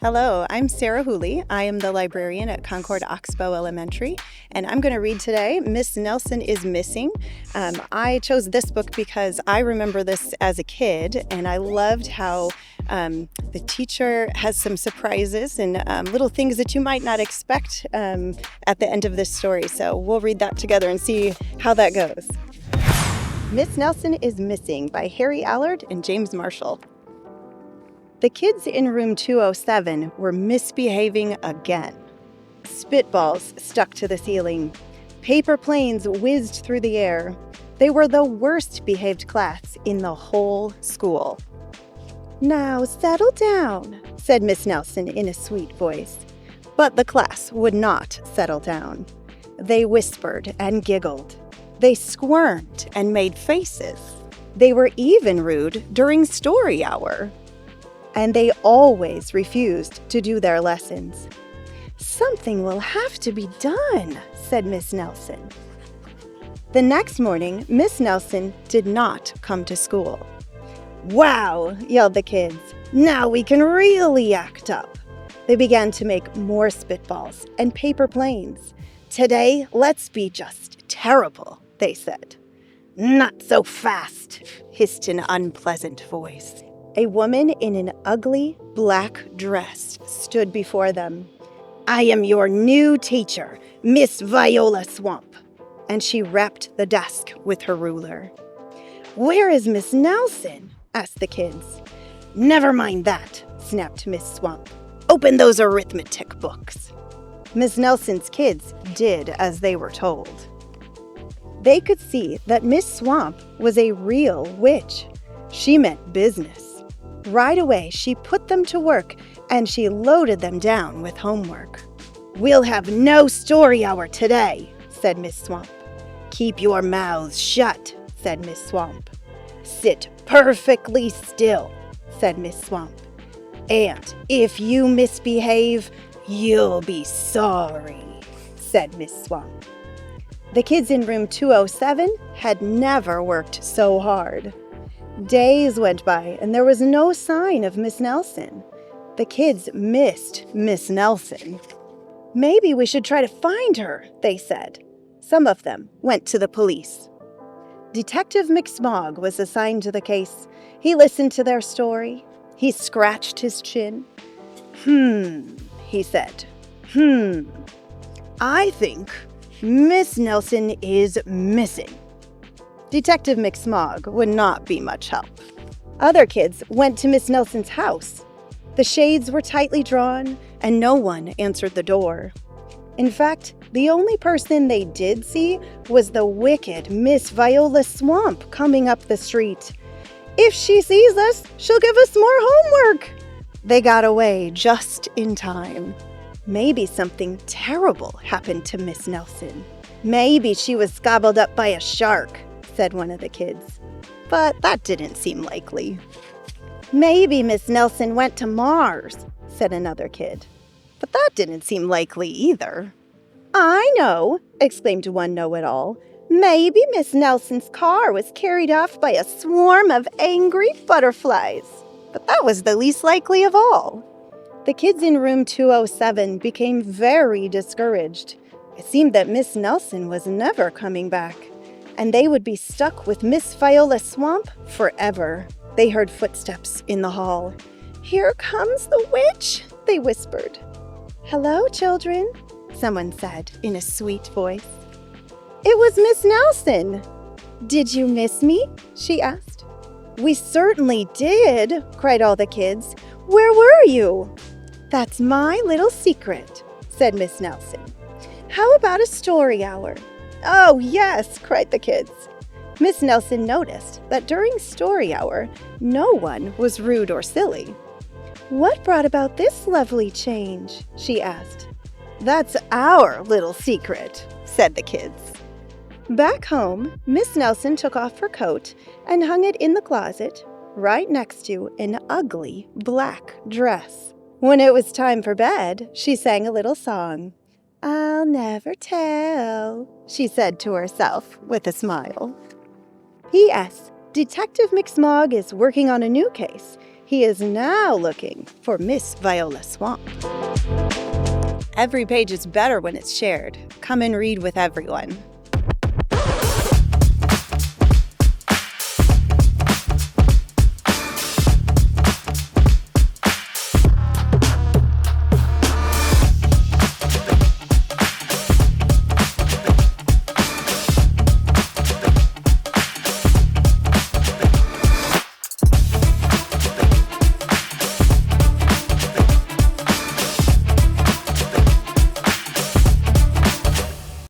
Hello, I'm Sarah Hooley. I am the librarian at Concord Oxbow Elementary, and I'm going to read today, Miss Nelson is Missing. I chose this book because I remember this as a kid, and I loved how the teacher has some surprises and little things that you might not expect at the end of this story. So we'll read that together and see how that goes. Miss Nelson is Missing by Harry Allard and James Marshall. The kids in room 207 were misbehaving again. Spitballs stuck to the ceiling. Paper planes whizzed through the air. They were the worst behaved class in the whole school. "Now settle down," said Miss Nelson in a sweet voice. But the class would not settle down. They whispered and giggled. They squirmed and made faces. They were even rude during story hour. And they always refused to do their lessons. "Something will have to be done," said Miss Nelson. The next morning, Miss Nelson did not come to school. "Wow," yelled the kids. "Now we can really act up." They began to make more spitballs and paper planes. "Today, let's be just terrible," they said. "Not so fast," hissed an unpleasant voice. A woman in an ugly black dress stood before them. "I am your new teacher, Miss Viola Swamp," and she rapped the desk with her ruler. "Where is Miss Nelson?" asked the kids. "Never mind that," snapped Miss Swamp. "Open those arithmetic books." Miss Nelson's kids did as they were told. They could see that Miss Swamp was a real witch. She meant business. Right away, she put them to work, and she loaded them down with homework. "We'll have no story hour today," said Miss Swamp. "Keep your mouths shut," said Miss Swamp. "Sit perfectly still," said Miss Swamp. "And if you misbehave, you'll be sorry," said Miss Swamp. The kids in room 207 had never worked so hard. Days went by, and there was no sign of Miss Nelson. The kids missed Miss Nelson. "Maybe we should try to find her," they said. Some of them went to the police. Detective McSmog was assigned to the case. He listened to their story. He scratched his chin. He said. "I think Miss Nelson is missing." Detective McSmog would not be much help. Other kids went to Miss Nelson's house. The shades were tightly drawn, and no one answered the door. In fact, the only person they did see was the wicked Miss Viola Swamp coming up the street. "If she sees us, she'll give us more homework." They got away just in time. Maybe something terrible happened to Miss Nelson. "Maybe she was gobbled up by a shark," said one of the kids. But that didn't seem likely. "Maybe Miss Nelson went to Mars," said another kid. But that didn't seem likely either. "I know," exclaimed one know-it-all. "Maybe Miss Nelson's car was carried off by a swarm of angry butterflies." But that was the least likely of all. The kids in room 207 became very discouraged. It seemed that Miss Nelson was never coming back, and they would be stuck with Miss Viola Swamp forever. They heard footsteps in the hall. "Here comes the witch," they whispered. "Hello, children," someone said in a sweet voice. It was Miss Nelson. "Did you miss me?" she asked. "We certainly did," cried all the kids. "Where were you?" "That's my little secret," said Miss Nelson. "How about a story hour?" "Oh, yes," cried the kids. Miss Nelson noticed that during story hour, no one was rude or silly. "What brought about this lovely change?" she asked. "That's our little secret," said the kids. Back home, Miss Nelson took off her coat and hung it in the closet, right next to an ugly black dress. When it was time for bed, she sang a little song. "I'll never tell," she said to herself with a smile. P.S. Detective McSmog is working on a new case. He is now looking for Miss Viola Swamp. Every page is better when it's shared. Come and read with everyone.